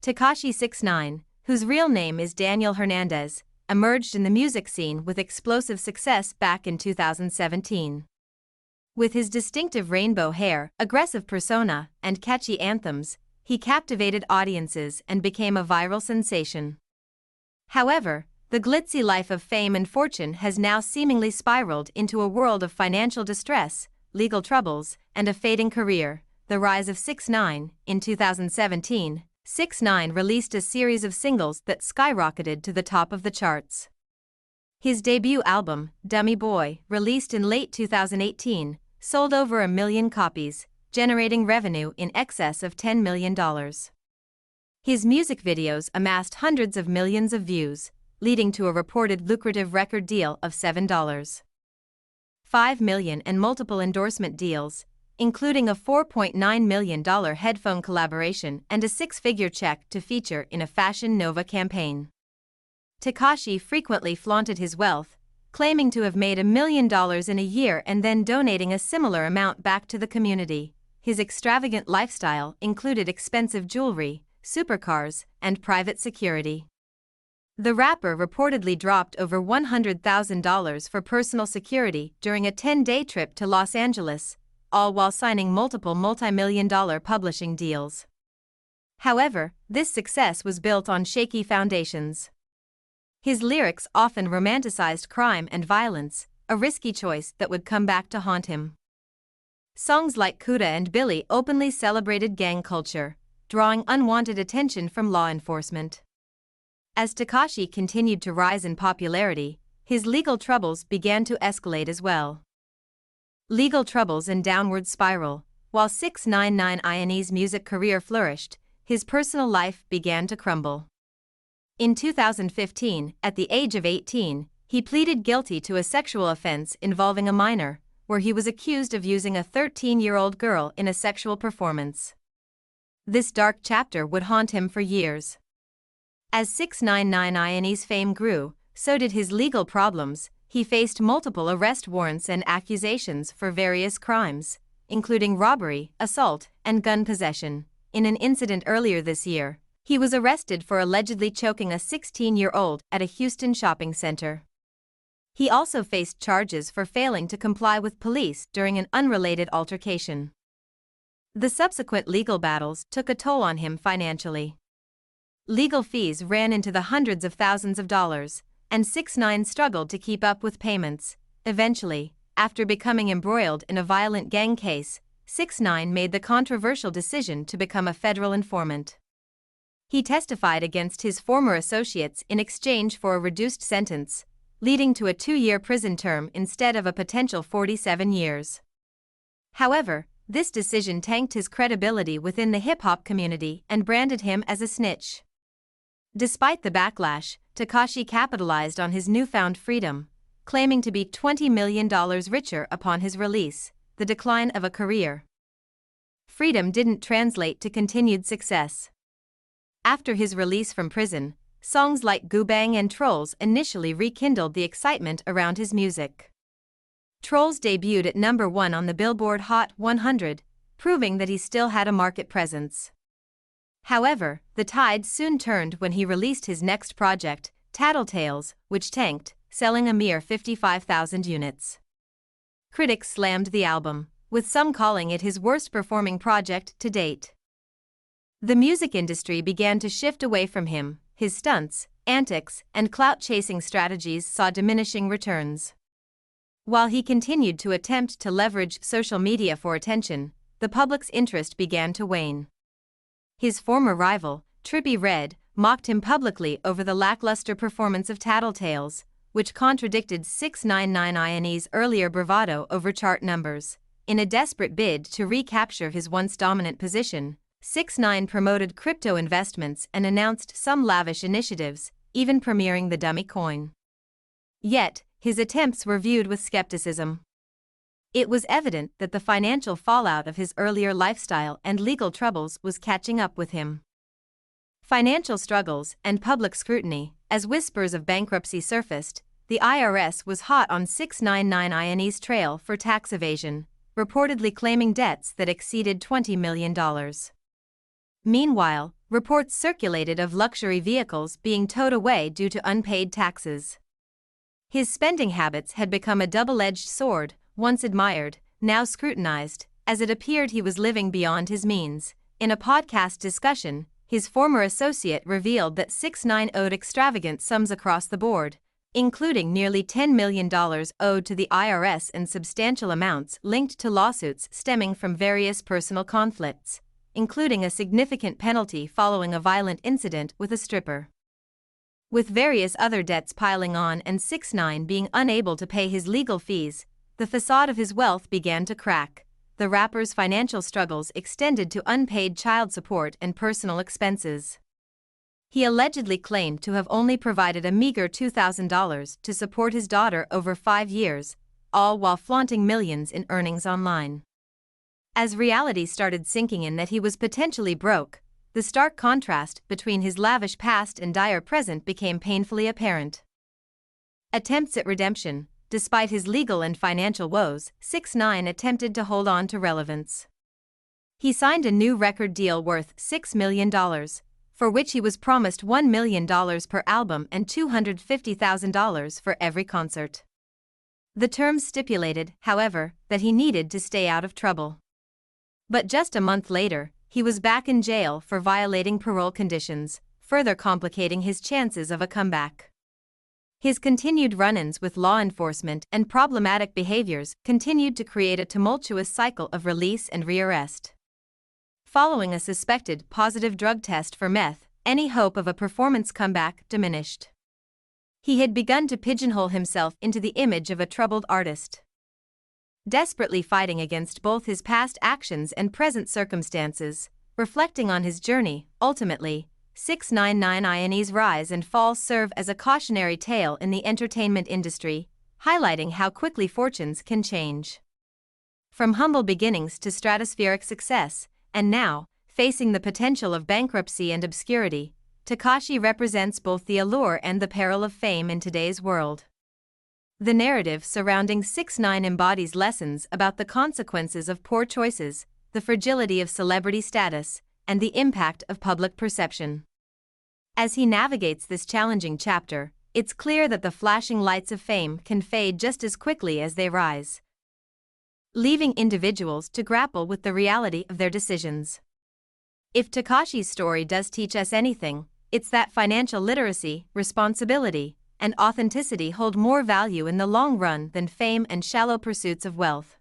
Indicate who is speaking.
Speaker 1: Tekashi 6ix9ine, whose real name is Daniel Hernandez, emerged in the music scene with explosive success back in 2017. With his distinctive rainbow hair, aggressive persona, and catchy anthems, he captivated audiences and became a viral sensation. However, the glitzy life of fame and fortune has now seemingly spiraled into a world of financial distress, legal troubles, and a fading career. The rise of 6ix9ine. In 2017, 6ix9ine released a series of singles that skyrocketed to the top of the charts. His debut album, Dummy Boy, released in late 2018, sold over 1 million copies, generating revenue in excess of $10 million. His music videos amassed hundreds of millions of views, leading to a reported lucrative record deal of $7.5 million and multiple endorsement deals, including a $4.9 million headphone collaboration and a six-figure check to feature in a Fashion Nova campaign. Tekashi frequently flaunted his wealth, claiming to have made $1 million in a year and then donating a similar amount back to the community. His extravagant lifestyle included expensive jewelry, supercars, and private security. The rapper reportedly dropped over $100,000 for personal security during a 10-day trip to Los Angeles, all while signing multiple multi-million-dollar publishing deals. However, this success was built on shaky foundations. His lyrics often romanticized crime and violence, a risky choice that would come back to haunt him. Songs like Kuda and Billy openly celebrated gang culture, drawing unwanted attention from law enforcement. As Tekashi continued to rise in popularity, his legal troubles began to escalate as well. Legal troubles and downward spiral. While 6ix9ine's music career flourished, his personal life began to crumble. In 2015, at the age of 18, he pleaded guilty to a sexual offense involving a minor, where he was accused of using a 13-year-old girl in a sexual performance. This dark chapter would haunt him for years. As 6ix9ine's fame grew, so did his legal problems. He faced multiple arrest warrants and accusations for various crimes, including robbery, assault, and gun possession. In an incident earlier this year, he was arrested for allegedly choking a 16-year-old at a Houston shopping center. He also faced charges for failing to comply with police during an unrelated altercation. The subsequent legal battles took a toll on him financially. Legal fees ran into the hundreds of thousands of dollars, and 6ix9ine struggled to keep up with payments. Eventually, after becoming embroiled in a violent gang case, 6ix9ine made the controversial decision to become a federal informant. He testified against his former associates in exchange for a reduced sentence, leading to a 2-year prison term instead of a potential 47 years. However, this decision tanked his credibility within the hip-hop community and branded him as a snitch. Despite the backlash, Tekashi capitalized on his newfound freedom, claiming to be $20 million richer upon his release. The decline of a career. Freedom didn't translate to continued success. After his release from prison, songs like Goobang and Trolls initially rekindled the excitement around his music. Trolls debuted at #1 on the Billboard Hot 100, proving that he still had a market presence. However, the tide soon turned when he released his next project, Tattletales, which tanked, selling a mere 55,000 units. Critics slammed the album, with some calling it his worst-performing project to date. The music industry began to shift away from him. His stunts, antics, and clout-chasing strategies saw diminishing returns. While he continued to attempt to leverage social media for attention, the public's interest began to wane. His former rival, Trippie Redd, mocked him publicly over the lackluster performance of Tattletales, which contradicted 6ix9ine's earlier bravado over chart numbers. In a desperate bid to recapture his once dominant position, 6ix9ine promoted crypto investments and announced some lavish initiatives, even premiering the dummy coin. Yet, his attempts were viewed with skepticism. It was evident that the financial fallout of his earlier lifestyle and legal troubles was catching up with him. Financial struggles and public scrutiny. As whispers of bankruptcy surfaced, the IRS was hot on 6ix9ine's trail for tax evasion, reportedly claiming debts that exceeded $20 million. Meanwhile, reports circulated of luxury vehicles being towed away due to unpaid taxes. His spending habits had become a double-edged sword, once admired, now scrutinized, as it appeared he was living beyond his means. In a podcast discussion, his former associate revealed that 6ix9ine owed extravagant sums across the board, including nearly $10 million owed to the IRS and substantial amounts linked to lawsuits stemming from various personal conflicts, including a significant penalty following a violent incident with a stripper. With various other debts piling on and 6ix9ine being unable to pay his legal fees, the facade of his wealth began to crack. The rapper's financial struggles extended to unpaid child support and personal expenses. He allegedly claimed to have only provided a meager $2,000 to support his daughter over 5 years, all while flaunting millions in earnings online. As reality started sinking in that he was potentially broke, the stark contrast between his lavish past and dire present became painfully apparent. Attempts at redemption. Despite his legal and financial woes, 6ix9ine attempted to hold on to relevance. He signed a new record deal worth $6 million, for which he was promised $1 million per album and $250,000 for every concert. The terms stipulated, however, that he needed to stay out of trouble. But just a month later, he was back in jail for violating parole conditions, further complicating his chances of a comeback. His continued run-ins with law enforcement and problematic behaviors continued to create a tumultuous cycle of release and rearrest. Following a suspected positive drug test for meth, any hope of a performance comeback diminished. He had begun to pigeonhole himself into the image of a troubled artist. Desperately fighting against both his past actions and present circumstances, reflecting on his journey, ultimately, 6ix9ine's rise and fall serve as a cautionary tale in the entertainment industry, highlighting how quickly fortunes can change. From humble beginnings to stratospheric success, and now, facing the potential of bankruptcy and obscurity, Tekashi represents both the allure and the peril of fame in today's world. The narrative surrounding 6ix9ine embodies lessons about the consequences of poor choices, the fragility of celebrity status, and the impact of public perception. As he navigates this challenging chapter, it's clear that the flashing lights of fame can fade just as quickly as they rise, leaving individuals to grapple with the reality of their decisions. If Tekashi's story does teach us anything, it's that financial literacy, responsibility, and authenticity hold more value in the long run than fame and shallow pursuits of wealth.